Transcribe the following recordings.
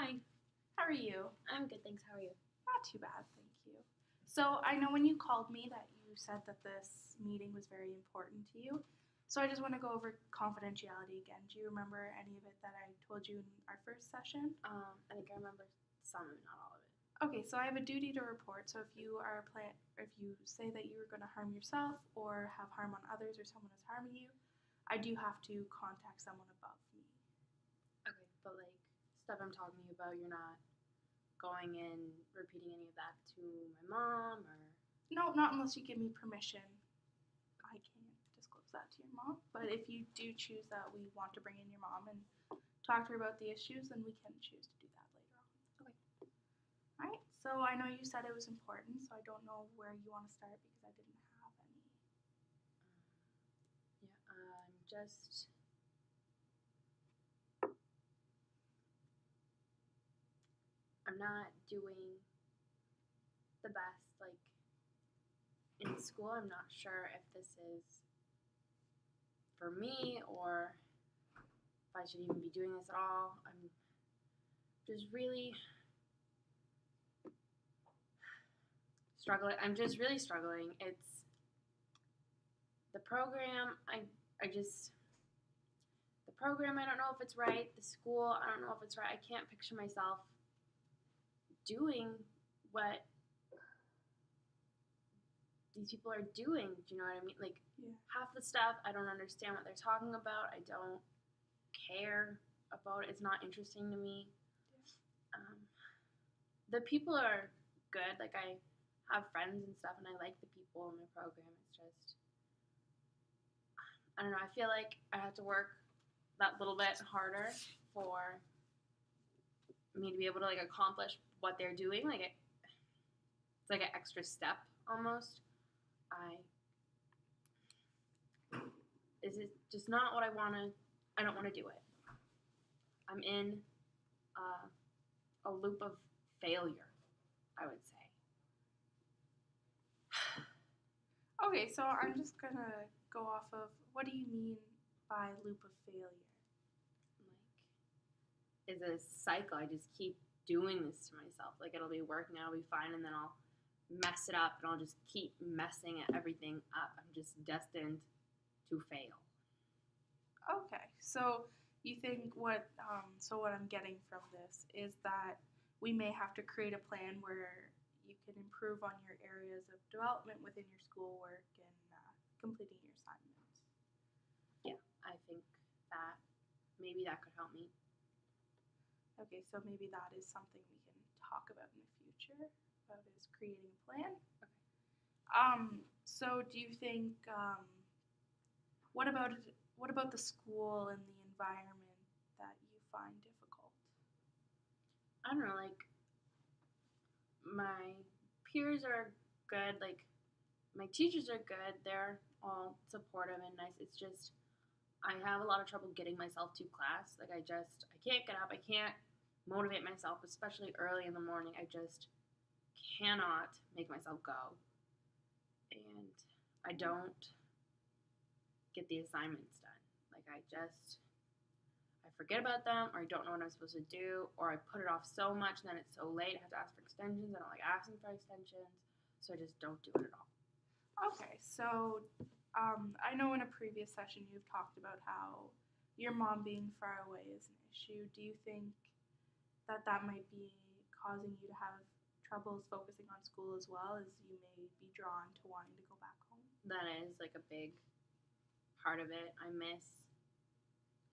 Hi, How are you? I'm good, thanks. How are you? Not too bad, thank you. So I know when you called me that you said that this meeting was very important to you. So I just want to go over confidentiality again. Do you remember any of it that I told you in our first session? I think I remember some of it, not all of it. Okay, so I have a duty to report. So if you if you say that you are going to harm yourself or have harm on others or someone is harming you, I do have to contact someone above me. Okay, but like stuff I'm talking to you about, you're not going and repeating any of that to my mom or. No, not unless you give me permission. I can't disclose that to your mom. But if you do choose that we want to bring in your mom and talk to her about the issues, then we can choose to do that later on. Okay. All right. So I know you said it was important, so I don't know where you want to start because I didn't have any. I'm not doing the best, like, in school. I'm not sure if this is for me or if I should even be doing this at all. I'm just really struggling. I'm just really struggling. It's the program. The program, I don't know if it's right. The school, I don't know if it's right. I can't picture myself doing what these people are doing. Do you know what I mean? Like, Yeah. half the stuff, I don't understand what they're talking about. I don't care about it. It's not interesting to me. The people are good. Like, I have friends and stuff, and I like the people in my program. It's just, I don't know. I feel like I have to work that little bit harder for me to be able to like accomplish what they're doing. Like it's like an extra step almost. Is it just not what I want to? I don't want to do it. I'm in a loop of failure, I would say. Okay, so I'm just gonna go off of what do you mean by loop of failure? Like, it's a cycle. I just keep doing this to myself. Like, it'll be working, I'll be fine, and then I'll mess it up, and I'll just keep messing everything up. I'm just destined to fail. Okay, so you think what? What I'm getting from this is that we may have to create a plan where you can improve on your areas of development within your schoolwork and completing your assignments. Yeah, I think that maybe that could help me. Okay, so maybe that is something we can talk about in the future about is creating a plan. Okay. So do you think what about the school and the environment that you find difficult? I don't know, like my peers are good, like my teachers are good. They're all supportive and nice. It's just I have a lot of trouble getting myself to class. Like I can't get up. I can't motivate myself, especially early in the morning. I just cannot make myself go. And I don't get the assignments done. Like I forget about them, or I don't know what I'm supposed to do, or I put it off so much and then it's so late. I have to ask for extensions. I don't like asking for extensions, so I just don't do it at all. Okay, so I know in a previous session you've talked about how your mom being far away is an issue. Do you think that might be causing you to have troubles focusing on school as well, as you may be drawn to wanting to go back home? That is like a big part of it. I miss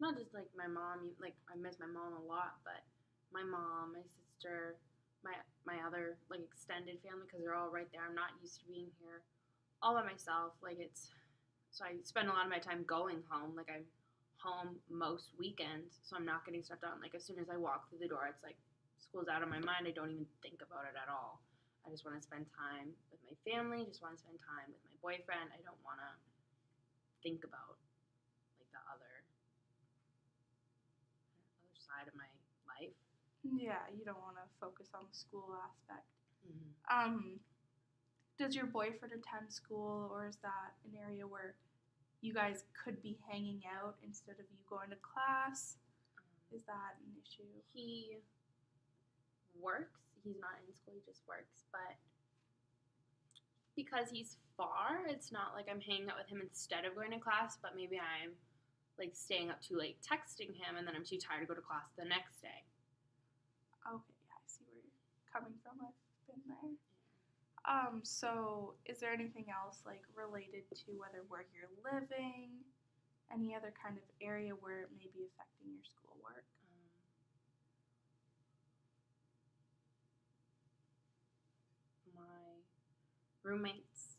not just like my mom, like I miss my mom a lot, but my mom, my sister, my other like extended family, because they're all right there. I'm not used to being here all by myself. Like so I spend a lot of my time going home. Like I'm home most weekends, so I'm not getting stuff done. Like as soon as I walk through the door, it's like school's out of my mind. I don't even think about it at all. I just want to spend time with my family. Just want to spend time with my boyfriend. I don't want to think about like the other side of my life. Yeah, you don't want to focus on the school aspect. Mm-hmm. Does your boyfriend attend school, or is that an area where you guys could be hanging out instead of you going to class? Is that an issue? He works. He's not in school, he just works. But because he's far, it's not like I'm hanging out with him instead of going to class, but maybe I'm like staying up too late texting him and then I'm too tired to go to class the next day. Okay, yeah, I see where you're coming from. I've been there. So is there anything else like related to whether where you're living, any other kind of area where it may be affecting your schoolwork? My roommates,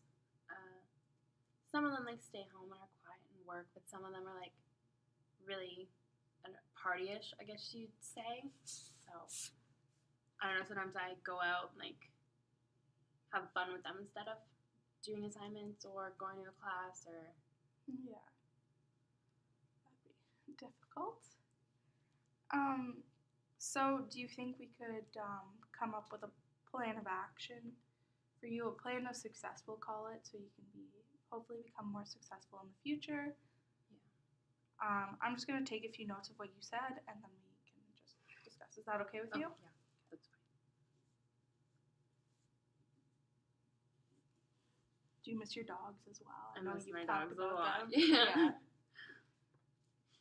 some of them like stay home and are quiet and work, but some of them are like really partyish, I guess you'd say. So I don't know, sometimes I go out and like have fun with them instead of doing assignments or going to a class or Yeah, that'd be difficult. So do you think we could come up with a plan of action for you, a plan of success, we'll call it, so you can hopefully become more successful in the future? yeah. I'm just going to take a few notes of what you said, and then we can just discuss. Is that okay with you? Yeah, that's fine. Do you miss your dogs as well? I miss my talked dogs a about lot. them. Yeah.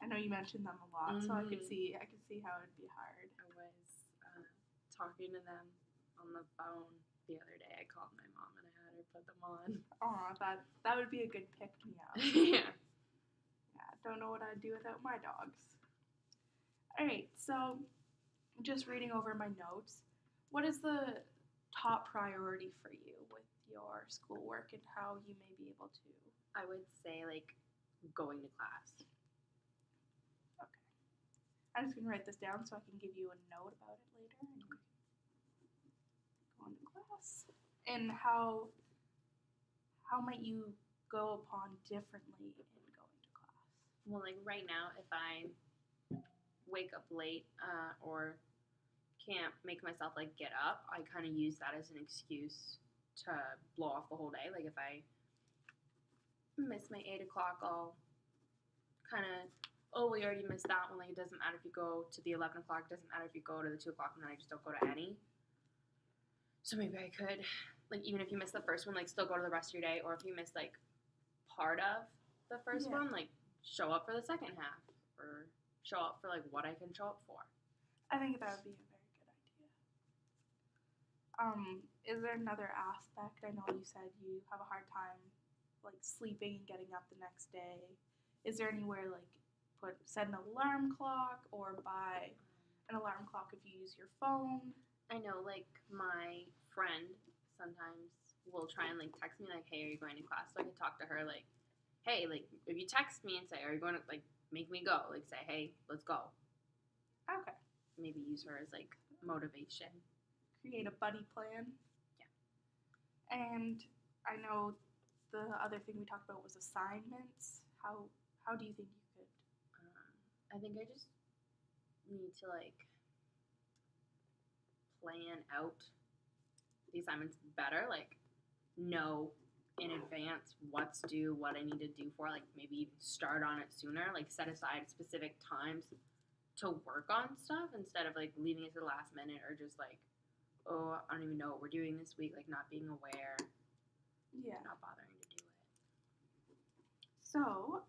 I know you mentioned them a lot, so I could Mhm. see how it'd be hard. I was talking to them on the phone the other day. I called my mom and I had her put them on. Aw, that would be a good pick me up. Yeah. Yeah, don't know what I'd do without my dogs. All right, so just reading over my notes, what is the top priority for you with your schoolwork and how you may be able to? I would say like going to class. Okay. I'm just going to write this down so I can give you a note about it later. And you can go into class. And how might you go upon differently in going to class? Well, like right now, if I wake up late or can't make myself like get up, I kind of use that as an excuse to blow off the whole day. Like if I miss my 8 o'clock, I'll kind of, oh, we already missed that one. Like it doesn't matter if you go to the 11 o'clock, it doesn't matter if you go to the 2 o'clock, and then I just don't go to any. So maybe I could, like even if you miss the first one, like still go to the rest of your day, or if you miss like part of the first one, like show up for the second half, or show up for like what I can show up for. I think that would be a very good idea. Is there another aspect? I know you said you have a hard time like sleeping and getting up the next day. Is there anywhere like set an alarm clock or buy an alarm clock if you use your phone? I know like my friend sometimes will try and like text me like, hey, are you going to class? So I can talk to her like, hey, like if you text me and say, are you going to like make me go? Like say, hey, let's go. Okay. Maybe use her as like motivation. Create a buddy plan. Yeah. And I know the other thing we talked about was assignments. How do you think you could? I think I just need to like plan out the assignments better, like know in advance what's due, what I need to do for, like maybe even start on it sooner, like set aside specific times to work on stuff instead of like leaving it to the last minute or just like, oh, I don't even know what we're doing this week, like not being aware, not bothering to do it. So,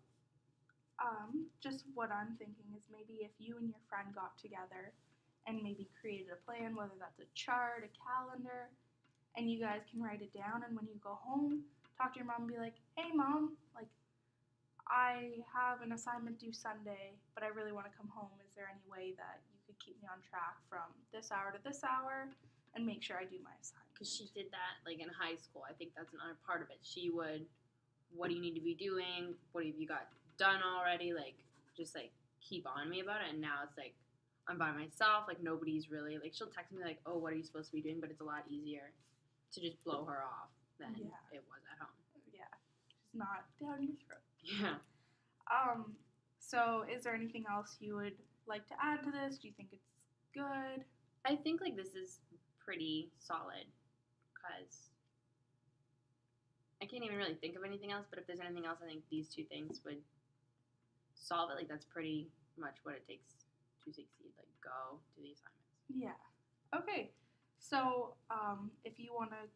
just what I'm thinking is maybe if you and your friend got together and maybe created a plan, whether that's a chart, a calendar, and you guys can write it down, and when you go home, talk to your mom and be like, hey mom, like I have an assignment due Sunday, but I really want to come home. Is there any way that you could keep me on track from this hour to this hour and make sure I do my assignment? Because she did that like in high school. I think that's another part of it. She would, what do you need to be doing? What have you got done already? Like just like keep on me about it. And now it's like I'm by myself. Like nobody's really like, she'll text me like, oh, what are you supposed to be doing? But it's a lot easier to just blow her off than it was at home. Yeah, she's not down your throat. Yeah. So is there anything else you would like to add to this? Do you think it's good? I think like this is pretty solid because I can't even really think of anything else, but if there's anything else, I think these two things would solve it. Like that's pretty much what it takes to succeed. Like go do the assignments. Yeah. Okay, so if you want to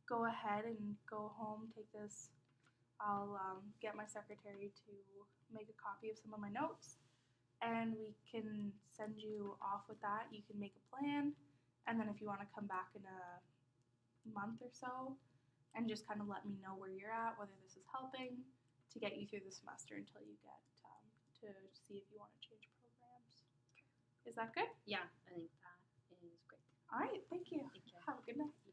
go ahead and go home, take this, I'll get my secretary to make a copy of some of my notes, and we can send you off with that. You can make a plan, and then if you want to come back in a month or so and just kind of let me know where you're at, whether this is helping to get you through the semester until you get to see if you want to change programs. Is that good? Yeah, I think that is great. All right, thank you. Take care. Have a good night.